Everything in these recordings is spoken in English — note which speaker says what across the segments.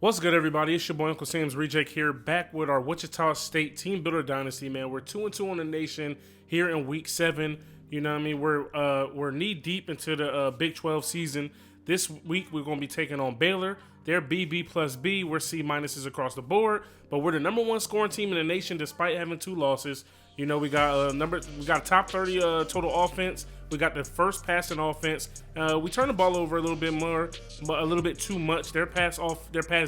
Speaker 1: What's good, everybody? It's your boy UncleSamsReject here, back with our Wichita State Teambuilder Dynasty, man. We're 2-2 on the nation here in Week 7. You know what I mean? We're knee deep into the Big 12 season. This week, we're going to be taking on Baylor. They're B+B. We're C- across the board, but we're the #1 scoring team in the nation despite having 2 losses. You know, we got a top 30 total offense. We got the first passing offense. We turn the ball over a little bit more, but a little bit too much. Their pass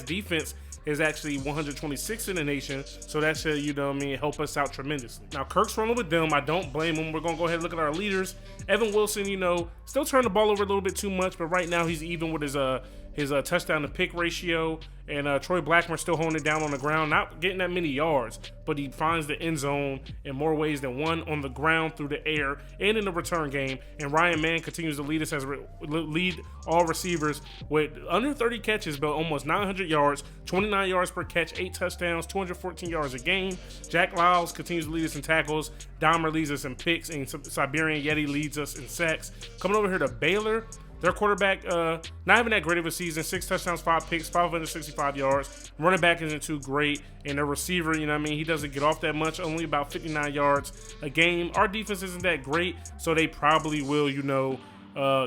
Speaker 1: defense is actually 126 in the nation, so that should, you know what I mean, help us out tremendously. Now, Kirk's rolling with them. I don't blame him. We're going to go ahead and look at our leaders. Evan Wilson, you know, still turning the ball over a little bit too much, but right now he's even with his touchdown to pick ratio, and Troy Blackmer still holding it down on the ground, not getting that many yards, but he finds the end zone in more ways than one, on the ground, through the air, and in the return game. And Ryan Mann continues to lead us lead all receivers with under 30 catches, but almost 900 yards, 29 yards per catch, 8 touchdowns, 214 yards a game. Jack Lyles continues to lead us in tackles. Dahmer leads us in picks, and Siberian Yeti leads us in sacks. Coming over here to Baylor, their quarterback, not having that great of a season, 6 touchdowns, 5 picks, 565 yards. Running back isn't too great. And their receiver, you know what I mean, he doesn't get off that much, only about 59 yards a game. Our defense isn't that great, so they probably will, you know,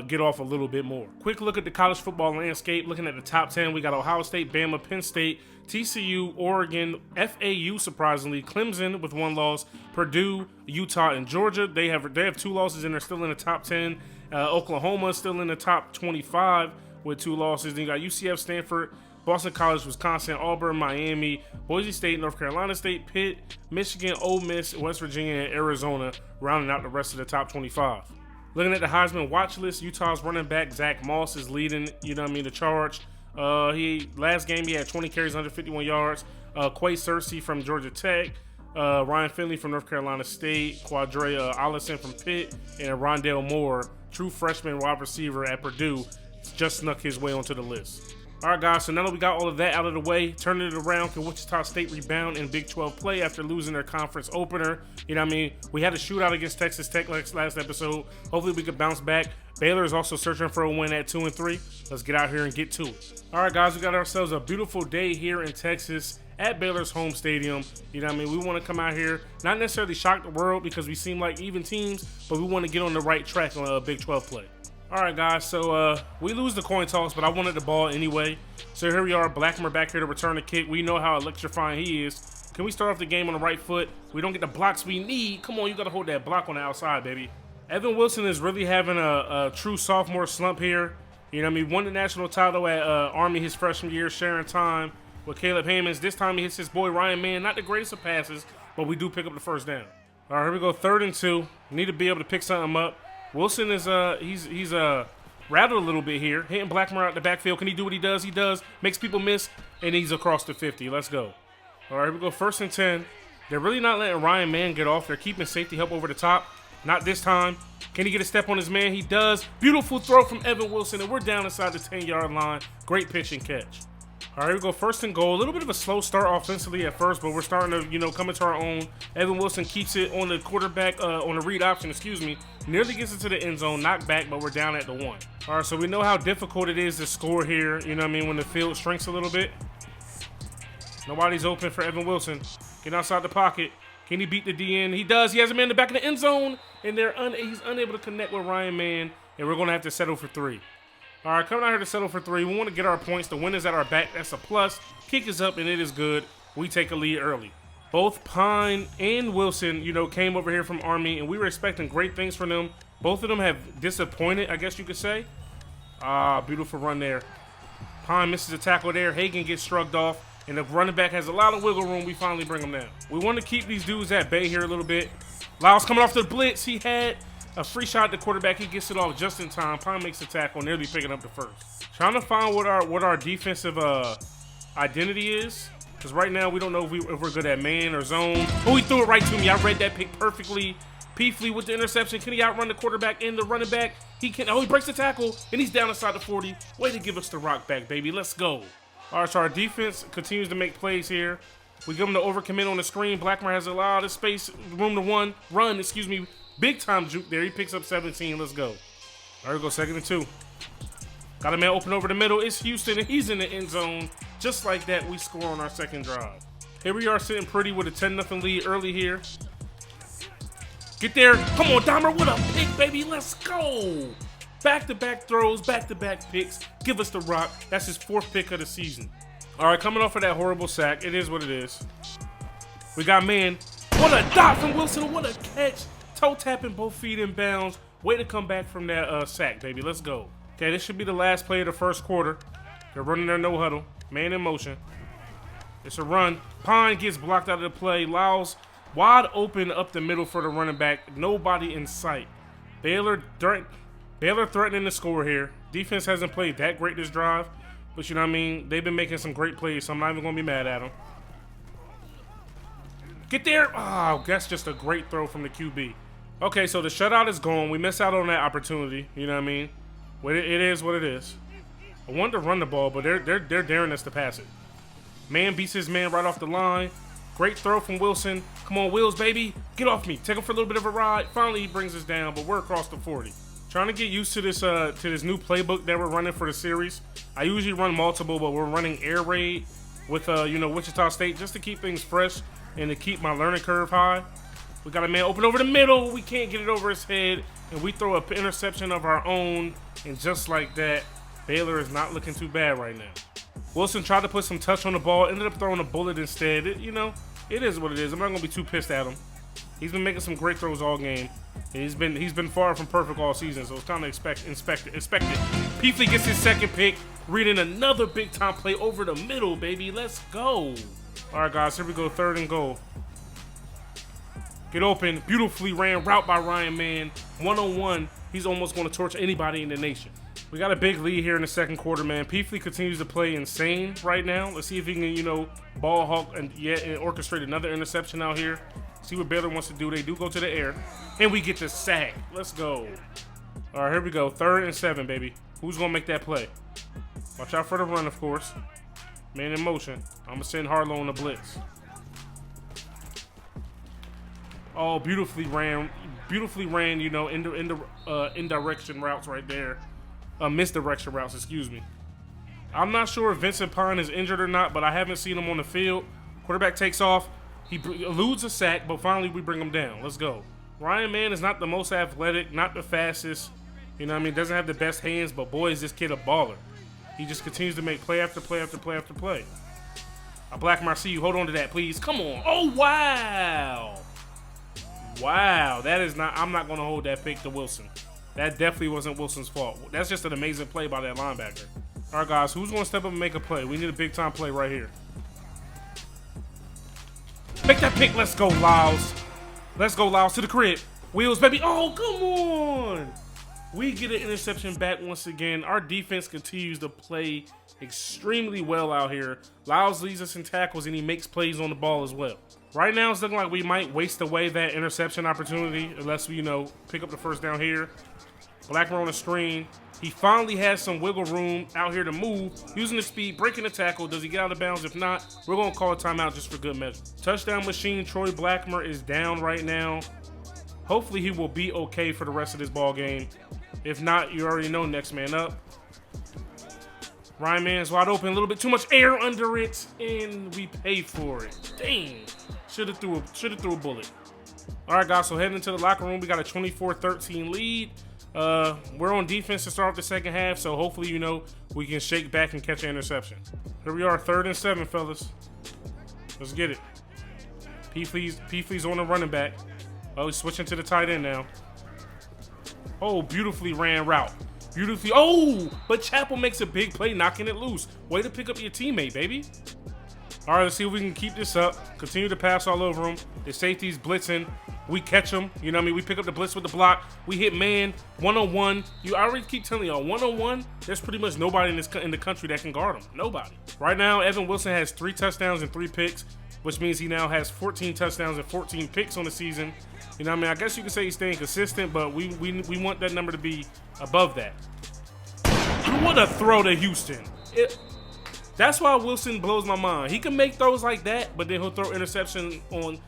Speaker 1: get off a little bit more. Quick look at the college football landscape. Looking at the top 10, we got Ohio State, Bama, Penn State, TCU, Oregon, FAU, surprisingly, Clemson with 1 loss, Purdue, Utah, and Georgia. They have 2 losses, and they're still in the top 10. Oklahoma still in the top 25 with 2 losses. Then you got UCF, Stanford, Boston College, Wisconsin, Auburn, Miami, Boise State, North Carolina State, Pitt, Michigan, Ole Miss, West Virginia, and Arizona, rounding out the rest of the top 25. Looking at the Heisman watch list, Utah's running back Zach Moss is leading, you know what I mean, the charge. Last game he had 20 carries, 151 yards. Quay Searcy from Georgia Tech, Ryan Finley from North Carolina State, Quadre Allison from Pitt, and Rondale Moore, true freshman wide receiver at Purdue, just snuck his way onto the list. All right, guys, so now that we got all of that out of the way, turning it around, can Wichita State rebound in Big 12 play after losing their conference opener? You know what I mean? We had a shootout against Texas Tech last episode. Hopefully we could bounce back. Baylor is also searching for a win at 2-3. Let's get out here and get to it. All right, guys, we got ourselves a beautiful day here in Texas at Baylor's home stadium. You know what I mean? We want to come out here, not necessarily shock the world because we seem like even teams, but we want to get on the right track on Big 12 play. All right, guys, so we lose the coin toss, but I wanted the ball anyway. So here we are, Blackmer back here to return the kick. We know how electrifying he is. Can we start off the game on the right foot? We don't get the blocks we need. Come on, you got to hold that block on the outside, baby. Evan Wilson is really having a true sophomore slump here. You know what I mean? Won the national title at Army his freshman year, sharing time with Caleb Hammonds. This time he hits his boy Ryan Mann. Not the greatest of passes, but we do pick up the first down. All right, here we go, 3rd and 2. Need to be able to pick something up. Wilson is he's rattled a little bit here, hitting Blackmer out the backfield. Can he do what he does? He does. Makes people miss, and he's across the 50. Let's go. All right, here we go, 1st and 10. They're really not letting Ryan Mann get off. They're keeping safety help over the top. Not this time. Can he get a step on his man? He does. Beautiful throw from Evan Wilson, and we're down inside the 10-yard line. Great pitch and catch. All right, here we go, 1st and goal. A little bit of a slow start offensively at first, but we're starting to, you know, come into our own. Evan Wilson keeps it on the quarterback, on the read option, nearly gets into the end zone, knocked back, but we're down at the 1. All right, so we know how difficult it is to score here, you know what I mean, when the field shrinks a little bit. Nobody's open for Evan Wilson. Get outside the pocket. Can he beat the DN? He does. He has a man in the back of the end zone, and he's unable to connect with Ryan Mann, and we're going to have to settle for 3. All right, coming out here to settle for 3. We want to get our points. The win is at our back. That's a plus. Kick is up, and it is good. We take a lead early. Both Pine and Wilson, you know, came over here from Army, and we were expecting great things from them. Both of them have disappointed, I guess you could say. Beautiful run there. Pine misses a tackle there. Hagan gets shrugged off, and the running back has a lot of wiggle room. We finally bring him down. We want to keep these dudes at bay here a little bit. Lyles coming off the blitz. He had a free shot at the quarterback. He gets it off just in time. Pine makes the tackle, nearly picking up the first. Trying to find what our defensive identity is, because right now we don't know if we're good at man or zone. Oh, he threw it right to me. I read that pick perfectly. Peefley with the interception. Can he outrun the quarterback and the running back? He can. Oh, he breaks the tackle, and he's down inside the 40. Way to give us the rock back, baby. Let's go. All right, so our defense continues to make plays here. We give him the overcommit on the screen. Blackmer has a lot of space, room to run. Big time juke there. He picks up 17. Let's go. All right, we go 2nd and 2. Got a man open over the middle. It's Houston, and he's in the end zone. Just like that, we score on our second drive. Here we are sitting pretty with a 10-0 lead early here. Get there. Come on, Dahmer. What a pick, baby. Let's go. Back-to-back throws, back-to-back picks. Give us the rock. That's his 4th pick of the season. All right, coming off of that horrible sack. It is what it is. We got man. What a dot from Wilson. What a catch. Toe tapping, both feet in bounds. Way to come back from that sack, baby. Let's go. Okay, this should be the last play of the first quarter. They're running their no huddle. Man in motion. It's a run. Pine gets blocked out of the play. Lyles wide open up the middle for the running back. Nobody in sight. Baylor threatening to score here. Defense hasn't played that great this drive, but you know what I mean? They've been making some great plays, so I'm not even going to be mad at them. Get there. Oh, that's just a great throw from the QB. Okay, so the shutout is gone. We miss out on that opportunity. You know what I mean? It is what it is. I wanted to run the ball, but they're daring us to pass it. Man beats his man right off the line. Great throw from Wilson. Come on, Wills, baby. Get off me. Take him for a little bit of a ride. Finally, he brings us down, but we're across the 40. Trying to get used to this new playbook that we're running for the series. I usually run multiple, but we're running air raid with Wichita State just to keep things fresh and to keep my learning curve high. We got a man open over the middle. We can't get it over his head, and we throw an interception of our own, and just like that, Baylor is not looking too bad right now. Wilson tried to put some touch on the ball, ended up throwing a bullet instead. It is what it is. I'm not gonna be too pissed at him. He's been making some great throws all game. And he's been far from perfect all season, so it's time to expect it. Peefley gets his second pick, reading another big time play over the middle, baby. Let's go. All right, guys, here we go. 3rd and goal. Get open. Beautifully ran route by Ryan Man. 1-on-1. He's almost going to torch anybody in the nation. We got a big lead here in the second quarter, man. Peefley continues to play insane right now. Let's see if he can, ball hawk and orchestrate another interception out here. See what Baylor wants to do. They do go to the air. And we get the sack. Let's go. All right, here we go. 3rd and 7, baby. Who's going to make that play? Watch out for the run, of course. Man in motion. I'm going to send Harlow on the blitz. Oh, beautifully ran, indirection routes right there. Misdirection routes, excuse me. I'm not sure if Vincent Pine is injured or not, but I haven't seen him on the field. Quarterback takes off. He eludes a sack, but finally we bring him down. Let's go. Ryan Man is not the most athletic, not the fastest. You know what I mean? Doesn't have the best hands, but boy, is this kid a baller. He just continues to make play after play after play after play. Black Marcy, hold on to that, please. Come on. Oh, wow. Wow. That is not, I'm not going to hold that pick to Wilson. That definitely wasn't Wilson's fault. That's just an amazing play by that linebacker. All right, guys, who's going to step up and make a play? We need a big-time play right here. Make that pick. Let's go, Lyles. Let's go, Lyles, to the crib. Wheels, baby. Oh, come on. We get an interception back once again. Our defense continues to play extremely well out here. Lyles leads us in tackles, and he makes plays on the ball as well. Right now, it's looking like we might waste away that interception opportunity unless we, pick up the first down here. Blackmer on the screen. He finally has some wiggle room out here to move, using the speed, breaking the tackle. Does he get out of bounds? If not, we're going to call a timeout just for good measure. Touchdown machine, Troy Blackmer is down right now. Hopefully, he will be okay for the rest of this ball game. If not, you already know, next man up. Ryan Man's wide open, a little bit too much air under it, and we pay for it. Dang. Should have threw a bullet. All right, guys, so heading into the locker room, we got a 24-13 lead. We're on defense to start off the second half, so hopefully, we can shake back and catch an interception. Here we are, 3rd and 7, fellas. Let's get it. Peefley's on the running back. Oh, he's switching to the tight end now. Oh, beautifully ran route. Beautifully. Oh, but Chappell makes a big play, knocking it loose. Way to pick up your teammate, baby. All right, let's see if we can keep this up. Continue to pass all over him. The safety's blitzing. We catch him. You know what I mean? We pick up the blitz with the block. We hit man, 1-on-1. I already keep telling y'all, 1-on-1, there's pretty much nobody in the country that can guard him. Nobody. Right now, Evan Wilson has 3 touchdowns and 3 picks, which means he now has 14 touchdowns and 14 picks on the season. You know what I mean? I guess you could say he's staying consistent, but we want that number to be above that. What a throw to Houston. That's why Wilson blows my mind. He can make throws like that, but then he'll throw interception on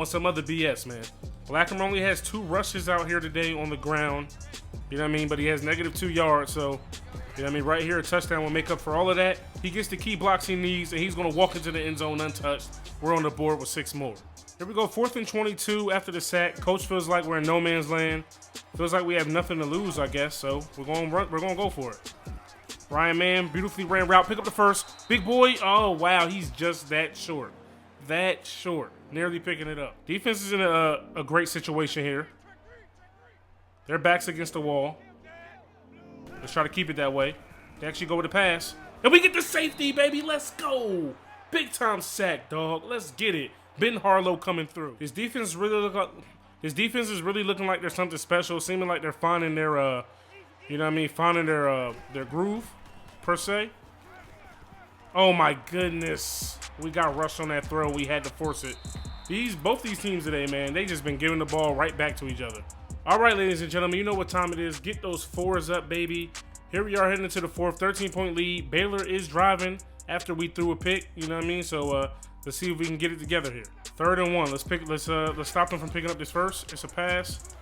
Speaker 1: some other BS, man. Blackmer only has 2 rushes out here today on the ground. You know what I mean? But he has -2 yards, so You know what I mean? Right here, a touchdown will make up for all of that. He gets the key blocks he needs, and he's going to walk into the end zone untouched. We're on the board with 6 more. Here we go, 4th and 22 after the sack. Coach feels like we're in no man's land. Feels like we have nothing to lose, I guess. So we're going to go for it. Ryan Mann, beautifully ran route. Pick up the first. Big boy. Oh, wow. He's just that short. That short. Nearly picking it up. Defense is in a great situation here. Their backs against the wall. Let's try to keep it that way. They actually go with the pass. And we get the safety, baby. Let's go. Big time sack, dog. Let's get it. Ben Harlow coming through. His defense is really looking like there's something special. Seeming like they're finding their you know what I mean, finding their groove, per se. Oh my goodness. We got rushed on that throw. We had to force it. Both these teams today, man, they just been giving the ball right back to each other. All right, ladies and gentlemen, you know what time it is. Get those 4s up, baby. Here we are heading into the 4th, 13-point lead. Baylor is driving after we threw a pick, you know what I mean? So let's see if we can get it together here. 3rd and 1. Let's stop them from picking up this first. It's a pass.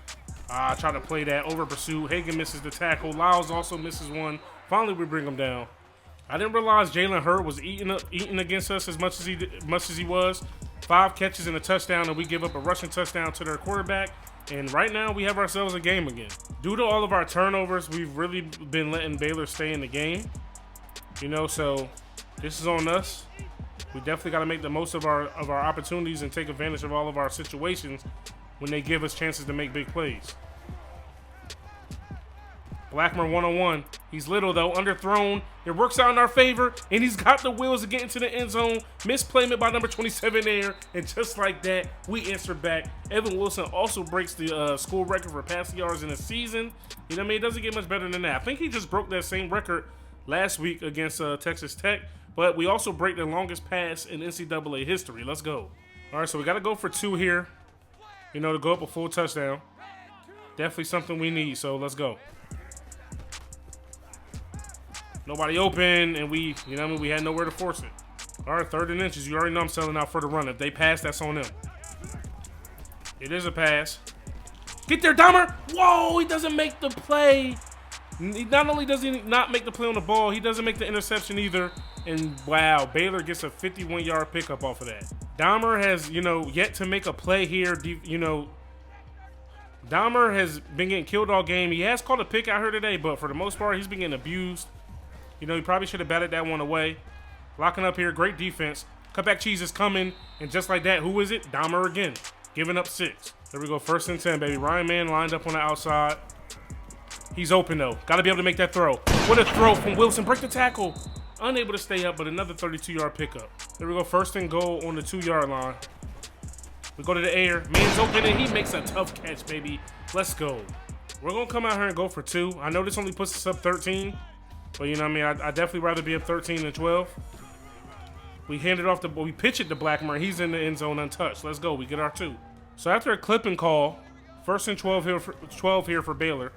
Speaker 1: Try to play that over pursuit. Hagan misses the tackle. Lyles also misses one. Finally, we bring him down. I didn't realize Jalen Hurd was eating against us as much as he was. 5 catches and a touchdown, and we give up a rushing touchdown to their quarterback. And right now, we have ourselves a game again. Due to all of our turnovers, we've really been letting Baylor stay in the game. You know, so this is on us. We definitely got to make the most of our opportunities and take advantage of all of our situations when they give us chances to make big plays. Blackmer 1-on-1. He's little, though. Underthrown. It works out in our favor, and he's got the wheels to get into the end zone. Misplayment by number 27 there, and just like that, we answer back. Evan Wilson also breaks the school record for passing yards in a season. You know what I mean? It doesn't get much better than that. I think he just broke that same record last week against Texas Tech, but we also break the longest pass in NCAA history. Let's go. All right, so we got to go for 2 here, you know, to go up a full touchdown. Definitely something we need, so let's go. Nobody open, and we, you know what I mean, we had nowhere to force it. All right, 3rd and inches. You already know I'm selling out for the run. If they pass, that's on them. It is a pass. Get there, Dahmer. Whoa, he doesn't make the play. Not only does he not make the play on the ball, he doesn't make the interception either. And wow, Baylor gets a 51-yard pickup off of that. Dahmer has, you know, yet to make a play here. You know, Dahmer has been getting killed all game. He has caught a pick out here today, but for the most part, he's been getting abused. You know, he probably should have batted that one away. Locking up here, great defense. Cutback cheese is coming, and just like that, who is it? Dahmer again, giving up 6. There we go, 1st and 10, baby. Ryan Mann lined up on the outside. He's open, though. Got to be able to make that throw. What a throw from Wilson. Break the tackle. Unable to stay up, but another 32-yard pickup. There we go, 1st and goal on the 2-yard line. We go to the air. Man's open, and he makes a tough catch, baby. Let's go. We're going to come out here and go for 2. I know this only puts us up 13. But you know what I mean, I'd definitely rather be up 13 than 12. We handed off we pitch it to Blackmer. He's in the end zone untouched. Let's go. We get our 2. So after a clipping call, 1st and 12 here for Baylor.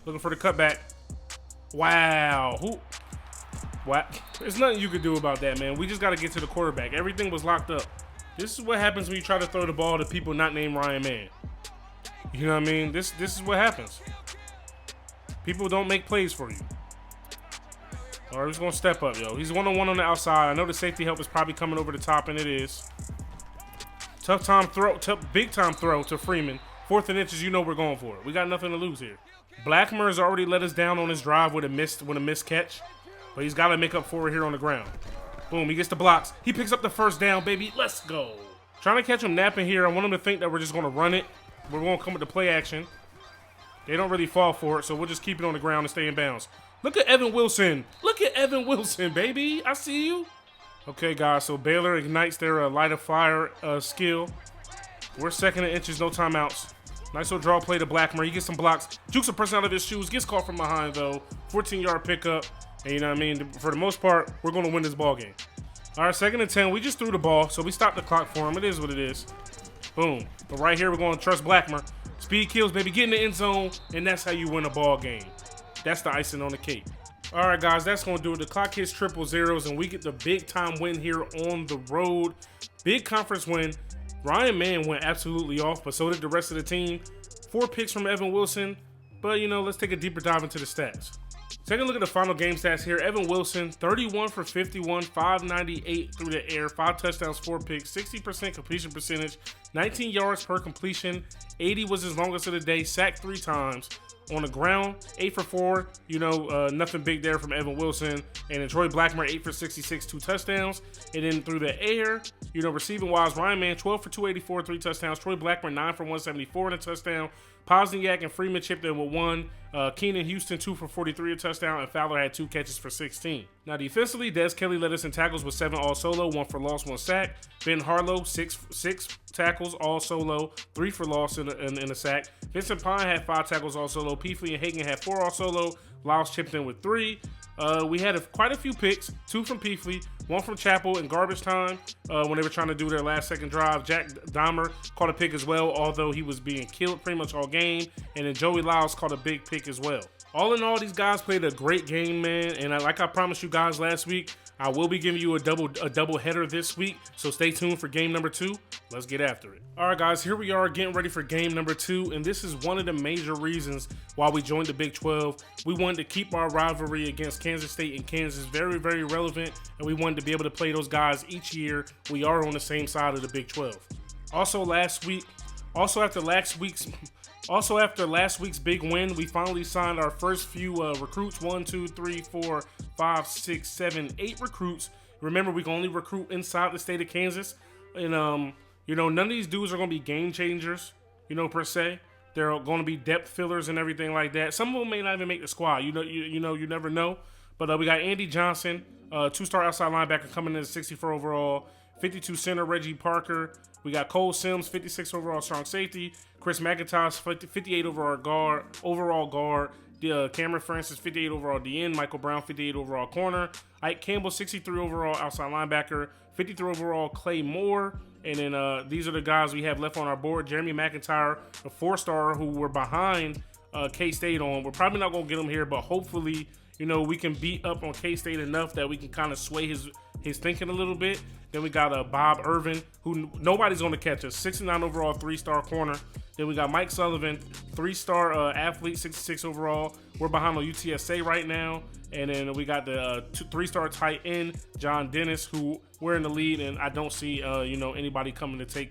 Speaker 1: Looking for the cutback. Wow. What? There's nothing you could do about that, man. We just got to get to the quarterback. Everything was locked up. This is what happens when you try to throw the ball to people not named Ryan Mann. You know what I mean? This is what happens. People don't make plays for you. All right, he's going to step up, yo. He's 1-on-1 on the outside. I know the safety help is probably coming over the top, and it is. Big time throw to Freeman. 4th and inches, you know we're going for it. We got nothing to lose here. Blackmer has already let us down on his drive with a missed catch, but he's got to make up for it here on the ground. Boom, he gets the blocks. He picks up the 1st down, baby. Let's go. Trying to catch him napping here. I want him to think that we're just going to run it. We're going to come with the play action. They don't really fall for it, so we'll just keep it on the ground and stay in bounds. Look at Evan Wilson. Look at Evan Wilson, baby. I see you. Okay, guys, so Baylor ignites their light of fire skill. We're 2nd and inches, no timeouts. Nice little draw play to Blackmer. He gets some blocks. Jukes a person out of his shoes. Gets caught from behind, though. 14-yard pickup. And you know what I mean? For the most part, we're going to win this ball game. All right, 2nd and 10. We just threw the ball, so we stopped the clock for him. It is what it is. Boom. But right here, we're going to trust Blackmer. Speed kills, baby. Get in the end zone, and that's how you win a ball game. That's the icing on the cake. All right, guys, that's going to do it. The clock hits 000, and we get the big-time win here on the road. Big conference win. Ryan Mann went absolutely off, but so did the rest of the team. 4 picks from Evan Wilson. But, you know, let's take a deeper dive into the stats. Take a look at the final game stats here. Evan Wilson, 31 for 51, 598 through the air, 5 touchdowns, 4 picks, 60% completion percentage, 19 yards per completion, 80 was his longest of the day, sacked 3 times. On the ground, 8 for 4, you know, nothing big there from Evan Wilson. And then Troy Blackmer, 8 for 66, 2 touchdowns. And then through the air, you know, receiving wise, Ryan Mann, 12 for 284, 3 touchdowns. Troy Blackmer, 9 for 174 and a touchdown. Pozniak and Freeman chipped in with 1. Keenan Houston, 2 for 43, a touchdown. And Fowler had 2 catches for 16. Now, defensively, Des Kelly led us in tackles with 7 all solo, 1 for loss, 1 sack. Ben Harlow, 6 tackles, all solo, 3 for loss in a sack. Vincent Pine had 5 tackles, all solo. Peefley and Hagan had 4 all solo. Lyles chipped in with 3. We had quite a few picks, 2 from Peefley, 1 from Chapel in garbage time when they were trying to do their last second drive. Jack Dahmer caught a pick as well, although he was being killed pretty much all game. And then Joey Lyles caught a big pick as well. All in all, these guys played a great game, man. And like I promised you guys last week, I will be giving you a double header this week. So stay tuned for game number 2. Let's get after it. All right, guys, here we are getting ready for game number 2. And this is one of the major reasons why we joined the Big 12. We wanted to keep our rivalry against Kansas State and Kansas very, very relevant. And we wanted to be able to play those guys each year. We are on the same side of the Big 12. Also, after last week's big win, we finally signed our first few recruits. 1, 2, 3, 4, 5, 6, 7, 8 recruits. Remember, we can only recruit inside the state of Kansas. And, you know, none of these dudes are going to be game changers, you know, per se. They're going to be depth fillers and everything like that. Some of them may not even make the squad. You never know. But we got Andy Johnson, 2-star outside linebacker coming in at 64 overall. 52 center, Reggie Parker. We got Cole Sims, 56 overall strong safety. Chris McIntyre, 58 overall guard. Cameron Francis, 58 overall DN. Michael Brown, 58 overall corner. Ike Campbell, 63 overall outside linebacker. 53 overall Clay Moore. And then these are the guys we have left on our board. Jeremy McIntyre, a 4-star who we're behind K-State on. We're probably not going to get him here, but hopefully, you know, we can beat up on K-State enough that we can kind of sway his thinking a little bit. Then we got Bob Irvin, who nobody's going to catch us. 69 overall, 3-star corner. Then we got Mike Sullivan, 3-star athlete, 66 overall. We're behind on UTSA right now. And then we got the 3-star tight end, John Dennis, who we're in the lead, and I don't see anybody coming to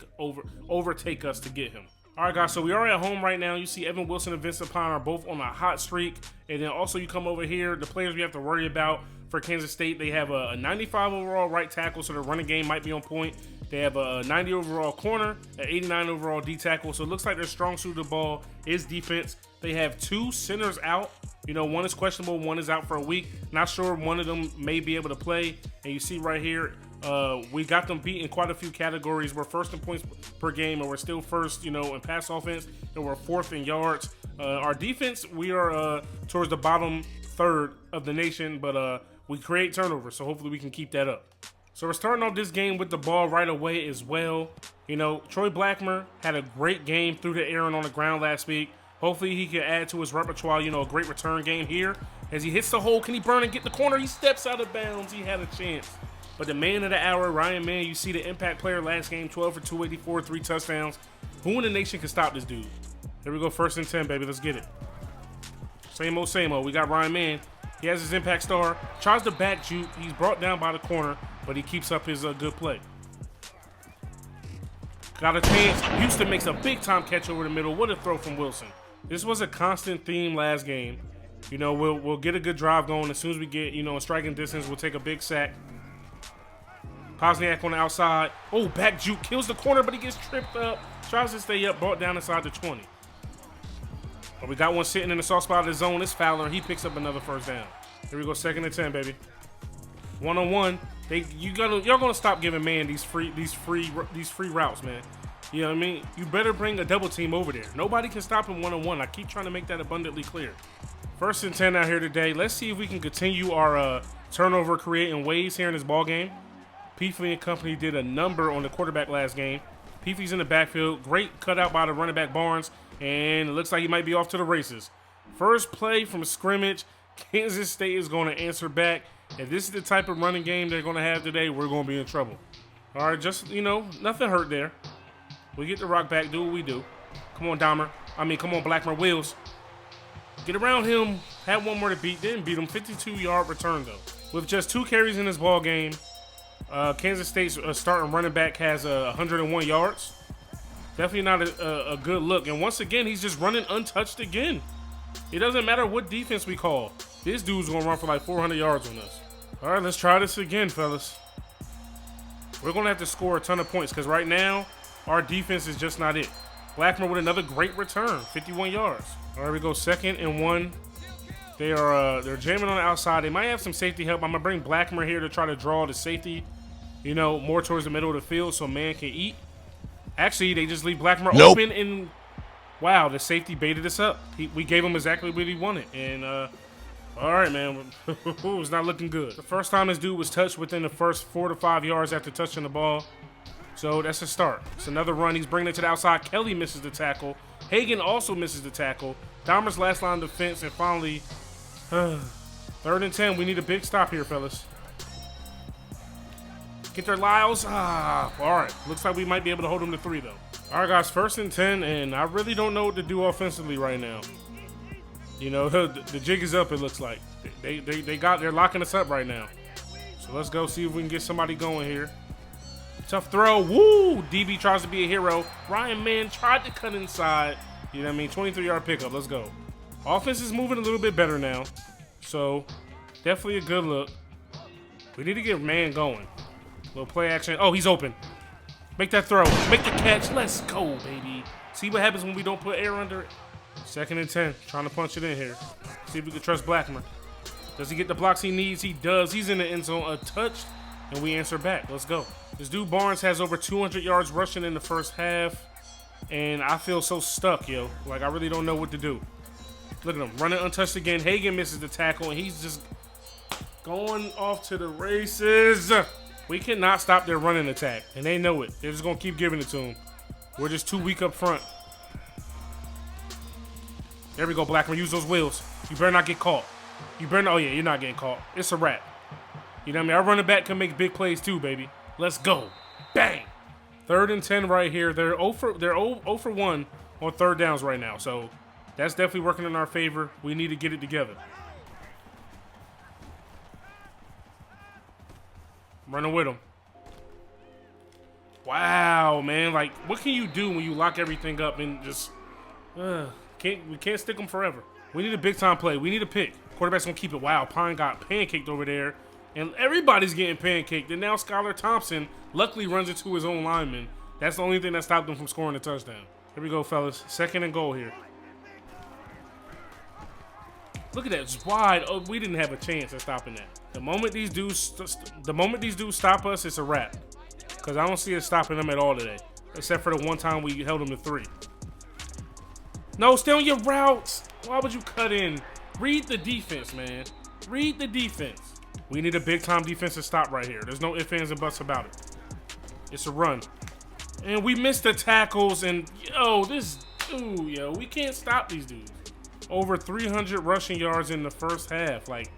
Speaker 1: overtake us to get him. All right, guys, so we are at home right now. You see Evan Wilson and Vincent Pine are both on a hot streak. And then also you come over here, the players we have to worry about for Kansas State, they have a 95 overall right tackle, so the running game might be on point. They have a 90 overall corner, an 89 overall D tackle. So it looks like their strong suit of the ball is defense. They have 2 centers out. You know, one is questionable, one is out for a week. Not sure one of them may be able to play. And you see right here, we got them beat in quite a few categories. We're first in points per game, and we're still first, in pass offense, and we're 4th in yards. Our defense, we are towards the bottom 3rd of the nation, but we create turnovers, so hopefully we can keep that up. So we're starting off this game with the ball right away as well. You know, Troy Blackmer had a great game through the air and on the ground last week. Hopefully he can add to his repertoire, a great return game here. As he hits the hole, can he burn and get the corner? He steps out of bounds. He had a chance. But the man of the hour, Ryan Mann, you see the impact player last game, 12 for 284, 3 touchdowns. Who in the nation can stop this dude? Here we go, 1st and 10, baby. Let's get it. Same old, same old. We got Ryan Mann. He has his impact star. Tries to back juke. He's brought down by the corner, but he keeps up his good play. Got a chance. Houston makes a big-time catch over the middle. What a throw from Wilson. This was a constant theme last game. We'll get a good drive going. As soon as we get, in striking distance, we'll take a big sack. Pozniak on the outside. Oh, back juke. Kills the corner, but he gets tripped up. Tries to stay up. Brought down inside the 20. But we got one sitting in the soft spot of the zone. It's Fowler. He picks up another 1st down. Here we go, 2nd and 10, baby. 1-on-1. Y'all gonna stop giving man these free routes, man. You know what I mean? You better bring a double team over there. Nobody can stop him 1-on-1. I keep trying to make that abundantly clear. 1st and 10 out here today. Let's see if we can continue our turnover creating ways here in this ball game. Peefley and company did a number on the quarterback last game. Peefley's in the backfield. Great cutout by the running back Barnes. And it looks like he might be off to the races. First play from scrimmage. Kansas State is going to answer back. If this is the type of running game they're going to have today, we're going to be in trouble. All right, just, nothing hurt there. We get the rock back, do what we do. Come on, Dahmer. Come on, Blackmer. Wheels. Get around him. Had one more to beat. Didn't beat him. 52-yard return, though. With just 2 carries in this ball game, Kansas State's starting running back has 101 yards. Definitely not a good look. And once again, he's just running untouched again. It doesn't matter what defense we call. This dude's going to run for like 400 yards on us. All right, let's try this again, fellas. We're going to have to score a ton of points because right now, our defense is just not it. Blackmer with another great return, 51 yards. All right, we go 2nd and 1. They're jamming on the outside. They might have some safety help. I'm going to bring Blackmer here to try to draw the safety, more towards the middle of the field so man can eat. Actually, they just leave Blackmer open, and wow, the safety baited us up. We gave him exactly what he wanted, and all right, man, it's not looking good. The first time this dude was touched within the first 4 to 5 yards after touching the ball, so that's a start. It's another run. He's bringing it to the outside. Kelly misses the tackle. Hagan also misses the tackle. Dahmer's last line of defense, and finally, 3rd and 10. We need a big stop here, fellas. Get there, Lyles. All right. Looks like we might be able to hold him to 3, though. All right, guys, 1st and 10, and I really don't know what to do offensively right now. The jig is up, it looks like. They're locking us up right now. So let's go see if we can get somebody going here. Tough throw. Woo! DB tries to be a hero. Ryan Mann tried to cut inside. 23-yard pickup. Let's go. Offense is moving a little bit better now. So definitely a good look. We need to get Mann going. Little play action. Oh, he's open. Make that throw. Make the catch. Let's go, baby. See what happens when we don't put air under it. 2nd and 10. Trying to punch it in here. See if we can trust Blackmer. Does he get the blocks he needs? He does. He's in the end zone untouched. And we answer back. Let's go. This dude Barnes has over 200 yards rushing in the first half. And I feel so stuck, yo. Like, I really don't know what to do. Look at him. Running untouched again. Hagan misses the tackle. And he's just going off to the races. We cannot stop their running attack. And they know it. They're just going to keep giving it to him. We're just too weak up front. There we go, Blackmer. Use those wheels. You better not get caught. You better not. Oh, yeah, you're not getting caught. It's a wrap. You know what I mean? Our running back can make big plays too, baby. Let's go. Bang. 3rd and 10 right here. They're 0 for 1 on 3rd downs right now. So that's definitely working in our favor. We need to get it together. Running with them. Wow, man. Like, what can you do when you lock everything up and just we can't stick them forever. We need a big-time play. We need a pick. Quarterback's going to keep it. Wow, Pine got pancaked over there. And everybody's getting pancaked. And now Skylar Thompson luckily runs into his own lineman. That's the only thing that stopped him from scoring a touchdown. Here we go, fellas. 2nd and goal here. Look at that. It's wide. Oh, we didn't have a chance at stopping that. The moment these dudes stop us, it's a wrap. Because I don't see us stopping them at all today. Except for the one time we held them to 3. No, stay on your routes. Why would you cut in? Read the defense, man. Read the defense. We need a big-time defensive stop right here. There's no ifs, ands, and buts about it. It's a run. And we missed the tackles, and, we can't stop these dudes. Over 300 rushing yards in the first half. Like,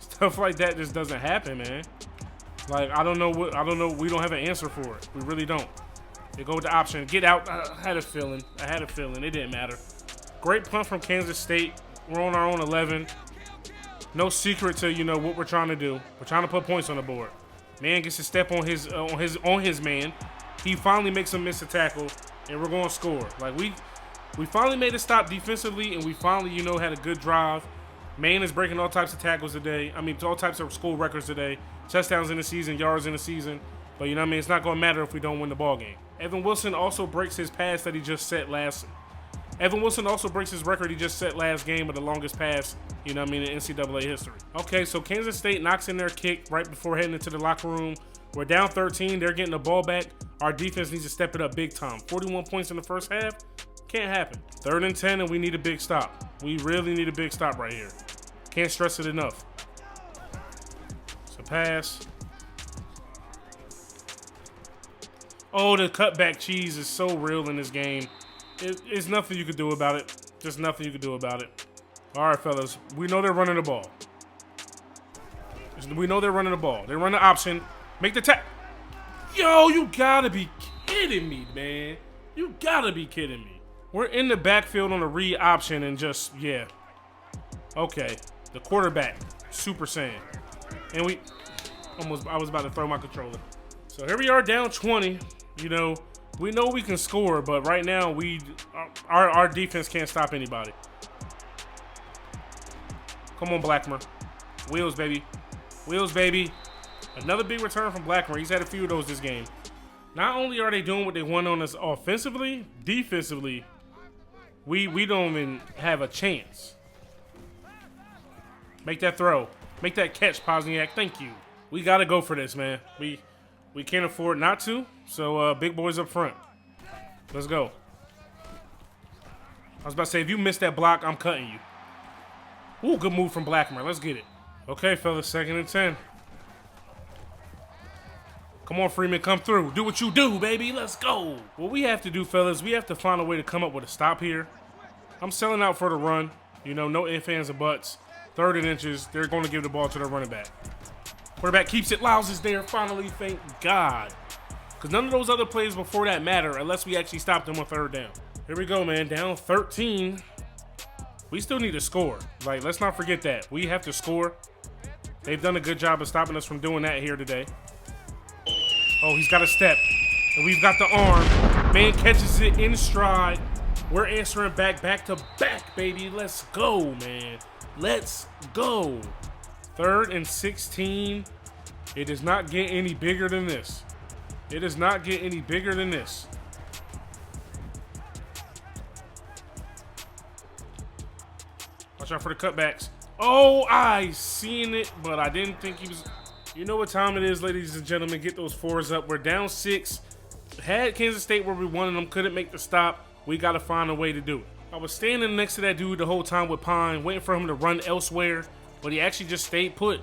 Speaker 1: stuff like that just doesn't happen, man. Like, I don't know. We don't have an answer for it. We really don't. They go with the option. Get out. I had a feeling. It didn't matter. Great punt from Kansas State. We're on our own 11. No secret to, what we're trying to do. We're trying to put points on the board. Man gets a step on his man. He finally makes him miss a tackle, and we're going to score. Like, we finally made a stop defensively, and we finally, had a good drive. Man is breaking all types of tackles today. I mean, all types of school records today. Touchdowns in the season, yards in the season. But, it's not going to matter if we don't win the ball game. Evan Wilson also breaks his pass that he just set last. Evan Wilson also breaks his record he just set last game of the longest pass, in NCAA history. Okay, so Kansas State knocks in their kick right before heading into the locker room. We're down 13. They're getting the ball back. Our defense needs to step it up big time. 41 points in the first half. Can't happen. 3rd and 10, and we need a big stop. We really need a big stop right here. Can't stress it enough. It's a pass. Oh, the cutback cheese is so real in this game. It's nothing you could do about it. Just nothing you could do about it. All right, fellas. We know they're running the ball. They run the option. Make the tap. Yo, you gotta be kidding me, man. You gotta be kidding me. We're in the backfield on a read option and just, yeah. Okay. The quarterback. Super Saiyan. And I was about to throw my controller. So here we are down 20. You know, we know we can score, but right now our defense can't stop anybody. Come on, Blackmer. Wheels, baby. Wheels, baby. Another big return from Blackmer. He's had a few of those this game. Not only are they doing what they want on us offensively, defensively, we don't even have a chance. Make that throw. Make that catch, Pozniak. Thank you. We got to go for this, man. We can't afford not to. So, big boys up front. Let's go. I was about to say, if you miss that block, I'm cutting you. Ooh, good move from Blackmer. Let's get it. Okay, fellas, 2nd and 10. Come on, Freeman, come through. Do what you do, baby. Let's go. What we have to do, fellas, we have to find a way to come up with a stop here. I'm selling out for the run. You know, no ifs, ands, or buts. 3rd and inches. They're going to give the ball to the running back. Quarterback keeps it. Lyles is there. Finally, thank God. Because none of those other plays before that matter unless we actually stop them on 3rd down. Here we go, man. Down 13. We still need to score. Like, let's not forget that. We have to score. They've done a good job of stopping us from doing that here today. Oh, he's got a step. And we've got the arm. Man catches it in stride. We're answering back to back, baby. Let's go, man. Let's go. 3rd and 16. It does not get any bigger than this. It does not get any bigger than this. Watch out for the cutbacks. Oh, I seen it, but I didn't think he was. You know what time it is, ladies and gentlemen. Get those 4s up. We're down 6. Had Kansas State where we wanted them. Couldn't make the stop. We got to find a way to do it. I was standing next to that dude the whole time with Pine, waiting for him to run elsewhere, but he actually just stayed put,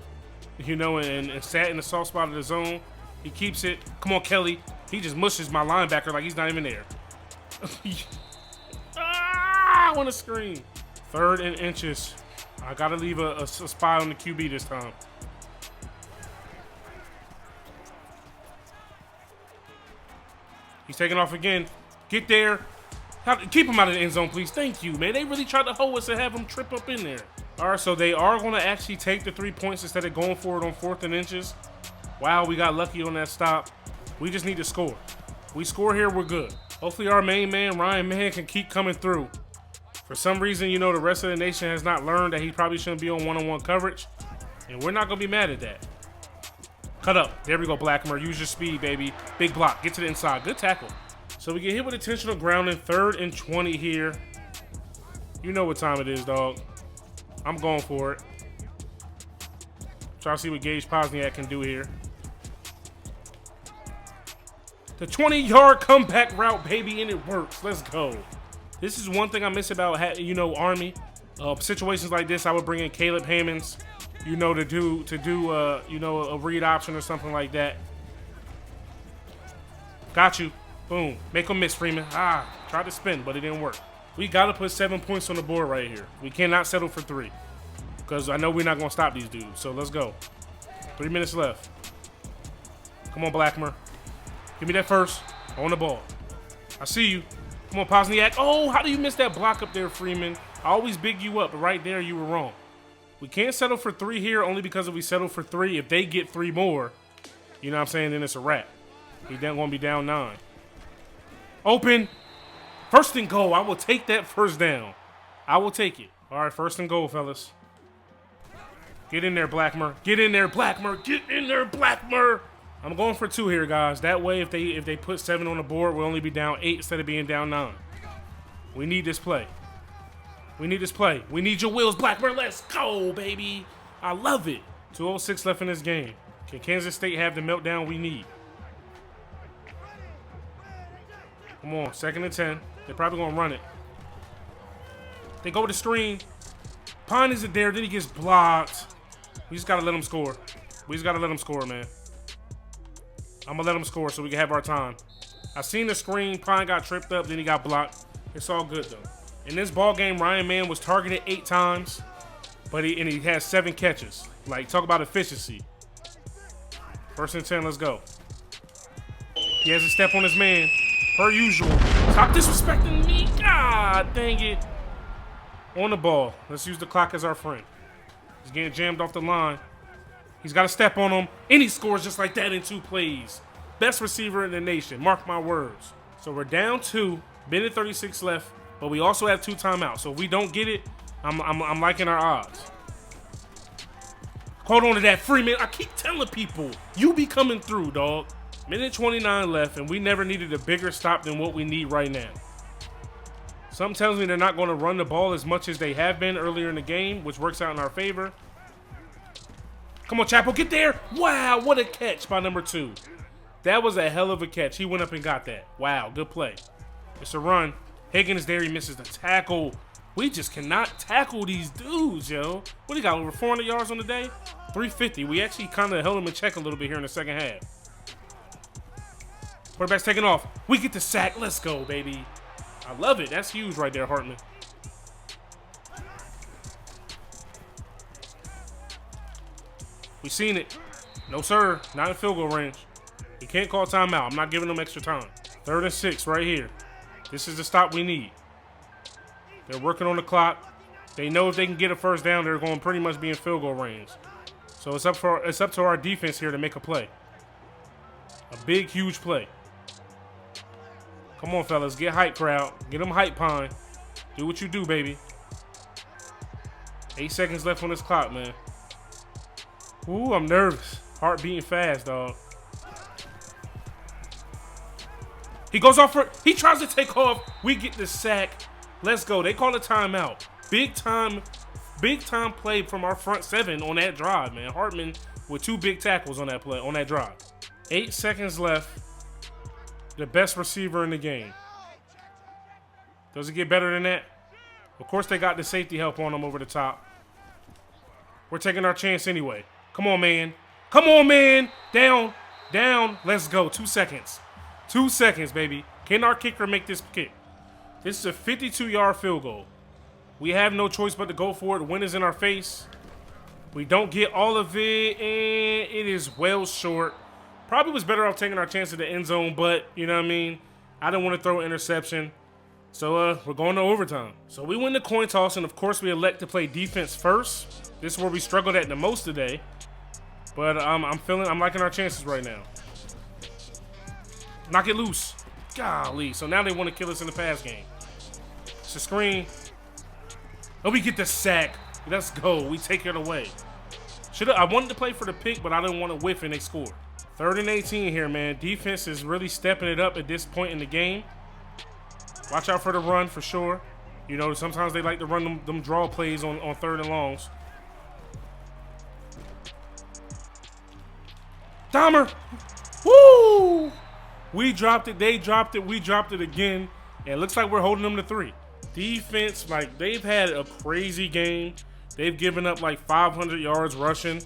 Speaker 1: you know, and sat in the soft spot of the zone. He keeps it. Come on, Kelly. He just mushes my linebacker like he's not even there. I want to scream. 3rd and inches. I got to leave a spy on the QB this time. He's taking off again. Get there. Keep him out of the end zone, please. Thank you, man. They really tried to hold us and have him trip up in there. All right, so they are going to actually take the 3 points instead of going for it on 4th and inches. Wow, we got lucky on that stop. We just need to score. We score here, we're good. Hopefully our main man, Ryan Mann, can keep coming through. For some reason, you know, the rest of the nation has not learned that he probably shouldn't be on one-on-one coverage. And we're not going to be mad at that. Cut up. There we go, Blackmer. Use your speed, baby. Big block. Get to the inside. Good tackle. So we get hit with intentional grounding. 3rd and 20 here. You know what time it is, dog. I'm going for it. Try to see what Gage Pozniak can do here. The 20-yard comeback route, baby, and it works. Let's go. This is one thing I miss about, you know, Army. Situations like this, I would bring in Caleb Hammonds, you know, to do you know, a read option or something like that. Got you. Boom. Make him miss, Freeman. Tried to spin, but it didn't work. We got to put 7 points on the board right here. We cannot settle for 3 because I know we're not going to stop these dudes. So let's go. 3 minutes left. Come on, Blackmer. Give me that first. On the ball. I see you. Come on, Pozniak. Oh, how do you miss that block up there, Freeman? I always big you up, but right there you were wrong. We can't settle for 3 here only because if we settle for 3, if they get 3 more, you know what I'm saying, then it's a wrap. He's then going to be down 9. Open. 1st and goal. I will take that 1st down. I will take it. All right, 1st and goal, fellas. Get in there, Blackmer. Get in there, Blackmer. Get in there, Blackmer. I'm going for 2 here, guys. That way, if they put 7 on the board, we'll only be down 8 instead of being down 9. We need this play. We need this play. We need your wheels, Blackmer. Let's go, baby. I love it. 2:06 left in this game. Can Kansas State have the meltdown we need? Come on, 2nd and 10. They're probably going to run it. They go to the screen. Pine isn't there. Then he gets blocked. We just got to let him score. We just got to let him score, man. I'm going to let him score so we can have our time. I seen the screen. Pine got tripped up. Then he got blocked. It's all good, though. In this ball game, Ryan Mann was targeted 8 times, but he has 7 catches. Like, talk about efficiency. 1st and 10, let's go. He has a step on his man, per usual. Stop disrespecting me. God dang it. On the ball. Let's use the clock as our friend. He's getting jammed off the line. He's got to step on him, and he scores just like that in 2 plays. Best receiver in the nation. Mark my words. So we're down 2. Minute 36 left, but we also have 2 timeouts. So if we don't get it, I'm liking our odds. Hold on to that, Freeman. I keep telling people, you be coming through, dog. Minute 29 left, and we never needed a bigger stop than what we need right now. Something tells me they're not going to run the ball as much as they have been earlier in the game, which works out in our favor. Come on, Chappell, get there. Wow, what a catch by number 2. That was a hell of a catch. He went up and got that. Wow, good play. It's a run. Higgins there, he misses the tackle. We just cannot tackle these dudes, yo. What do you got, over 400 yards on the day? 350. We actually kind of held him in check a little bit here in the second half. Quarterback's taking off. We get the sack. Let's go, baby. I love it. That's huge right there, Hartman. We seen it. No, sir. Not in field goal range. He can't call timeout. I'm not giving them extra time. 3rd and 6 right here. This is the stop we need. They're working on the clock. They know if they can get a first down, they're going to pretty much be in field goal range. So it's up to our defense here to make a play. A big, huge play. Come on, fellas. Get hype, crowd. Get them hype, Pine. Do what you do, baby. 8 seconds left on this clock, man. Ooh, I'm nervous. Heart beating fast, dog. He goes off for, he tries to take off. We get the sack. Let's go. They call a timeout. Big time play from our front 7 on that drive, man. Hartman with 2 big tackles on that play, on that drive. 8 seconds left. The best receiver in the game. Does it get better than that? Of course, they got the safety help on them over the top. We're taking our chance anyway. Come on, man. Come on, man. Down. Down. Let's go. 2 seconds. 2 seconds, baby. Can our kicker make this kick? This is a 52-yard field goal. We have no choice but to go for it. The win is in our face. We don't get all of it, and it is well short. Probably was better off taking our chance at the end zone, but, you know what I mean? I didn't want to throw an interception. So, we're going to overtime. So, we win the coin toss, and, of course, we elect to play defense first. This is where we struggled at the most today. But I'm liking our chances right now. Knock it loose. Golly. So, now they want to kill us in the pass game. It's a screen. Oh, we get the sack. Let's go. We take it away. I wanted to play for the pick, but I didn't want to whiff, and they scored. 3rd and 18 here, man. Defense is really stepping it up at this point in the game. Watch out for the run for sure. You know, sometimes they like to run them draw plays on 3rd and longs. Dahmer! Woo! We dropped it. They dropped it. We dropped it again. And it looks like we're holding them to 3. Defense, like, they've had a crazy game. They've given up like 500 yards rushing.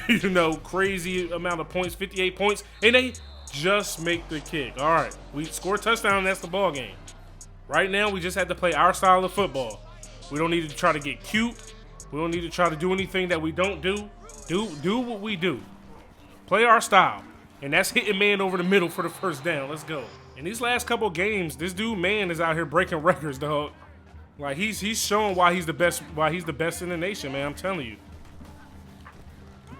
Speaker 1: You know, crazy amount of points, 58 points, and they just make the kick. All right, we score a touchdown, and that's the ball game. Right now, we just have to play our style of football. We don't need to try to get cute. We don't need to try to do anything that we don't do. Do what we do. Play our style, and that's hitting man over the middle for the first down. Let's go. In these last couple games, this dude man is out here breaking records, dog. Like he's showing why he's the best. Why he's the best in the nation, man. I'm telling you.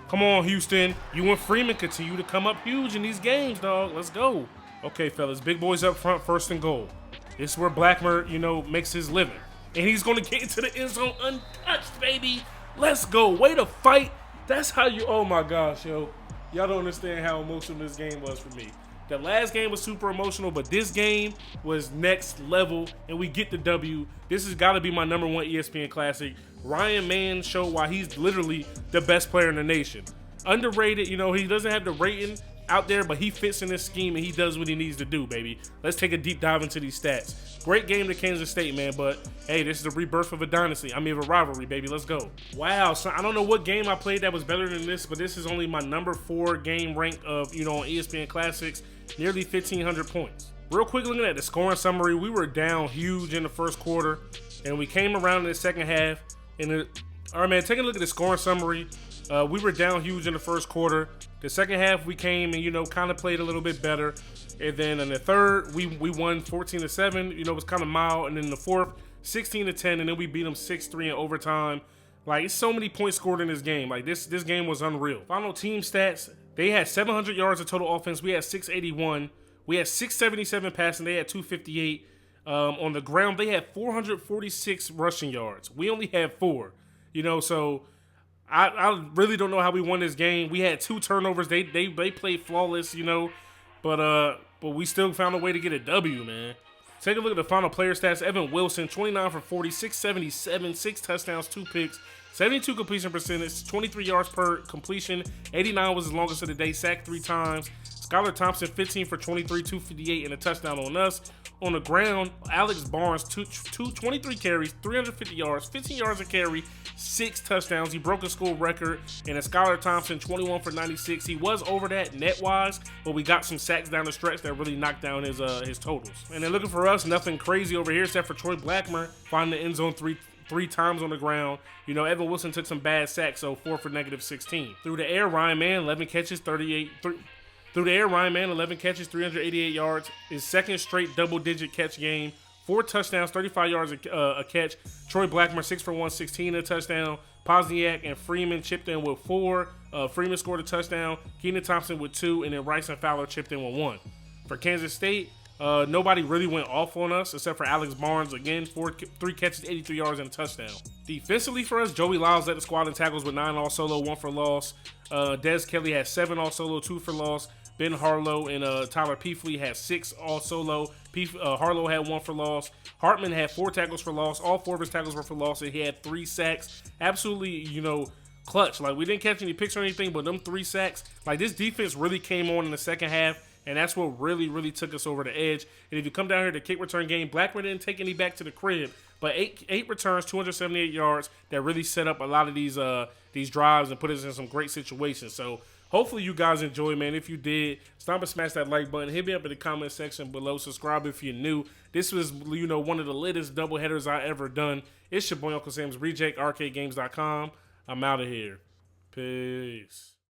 Speaker 1: Come on, Houston. You and Freeman continue to come up huge in these games, dog. Let's go. Okay, fellas. Big boys up front, 1st and goal. This is where Blackmer, you know, makes his living. And he's going to get into the end zone untouched, baby. Let's go. Way to fight. That's how you, oh my gosh, yo. Y'all don't understand how emotional this game was for me. The last game was super emotional, but this game was next level, and we get the W. This has got to be my #1 ESPN Classic. Ryan Mann showed why he's literally the best player in the nation. Underrated, you know, he doesn't have the rating out there, but he fits in this scheme, and he does what he needs to do, baby. Let's take a deep dive into these stats. Great game to Kansas State, man, but, hey, this is the rebirth of a dynasty. I mean, of a rivalry, baby. Let's go. Wow, so I don't know what game I played that was better than this, but this is only my #4 game rank of, you know, on ESPN Classics. Nearly 1,500 points. Real quick, looking at the scoring summary, we were down huge in the first quarter, and we came around in the second half. All right, man, take a look at the scoring summary. We were down huge in the first quarter. The second half, we came and, you know, kind of played a little bit better. And then in the third, we won 14-7. You know, it was kind of mild. And then in the fourth, 16-10. And then we beat them 6-3 in overtime. Like, it's so many points scored in this game. Like, this game was unreal. Final team stats, they had 700 yards of total offense. We had 681. We had 677 passing. They had 258. On the ground, they had 446 rushing yards. We only had 4. You know, so I really don't know how we won this game. We had 2 turnovers. They played flawless, you know, but we still found a way to get a W, man. Take a look at the final player stats. Evan Wilson, 29 for 40, 677, 6 touchdowns, 2 picks, 72 completion percentage, 23 yards per completion. 89 was his longest of the day, sacked 3 times. Skylar Thompson, 15 for 23, 258, and a touchdown on us. On the ground, Alex Barnes, 23 carries, 350 yards, 15 yards a carry, 6 touchdowns. He broke a school record. And a Skylar Thompson, 21 for 96. He was over that net-wise, but we got some sacks down the stretch that really knocked down his totals. And then looking for us, nothing crazy over here except for Troy Blackmer finding the end zone three times on the ground. You know, Evan Wilson took some bad sacks, so 4 for -16. Through the air, Ryan Mann, 11 catches, 388 yards. His second straight double-digit catch game. 4 touchdowns, 35 yards a catch. Troy Blackmer, 6 for 116, a touchdown. Pozniak and Freeman chipped in with 4. Freeman scored a touchdown. Keenan Thompson with 2, and then Rice and Fowler chipped in with 1. For Kansas State, nobody really went off on us except for Alex Barnes. Again, 3 catches, 83 yards, and a touchdown. Defensively for us, Joey Lyles led the squad in tackles with 9 all solo, 1 for loss. Des Kelly had 7 all solo, 2 for loss. Ben Harlow and Tyler Peefley had 6 all solo. Harlow had 1 for loss. Hartman had 4 tackles for loss. All 4 of his tackles were for loss, and he had 3 sacks. Absolutely, you know, clutch. Like, we didn't catch any picks or anything, but them 3 sacks, like, this defense really came on in the second half, and that's what really took us over the edge. And if you come down here to kick return game, Blackman didn't take any back to the crib, but 8 returns, 278 yards that really set up a lot of these drives and put us in some great situations. So hopefully you guys enjoy, man. If you did, stop and smash that like button. Hit me up in the comment section below. Subscribe if you're new. This was, you know, one of the latest doubleheaders I ever done. It's your boy, Uncle Sam's Reject, arcadegames.com. I'm out of here. Peace.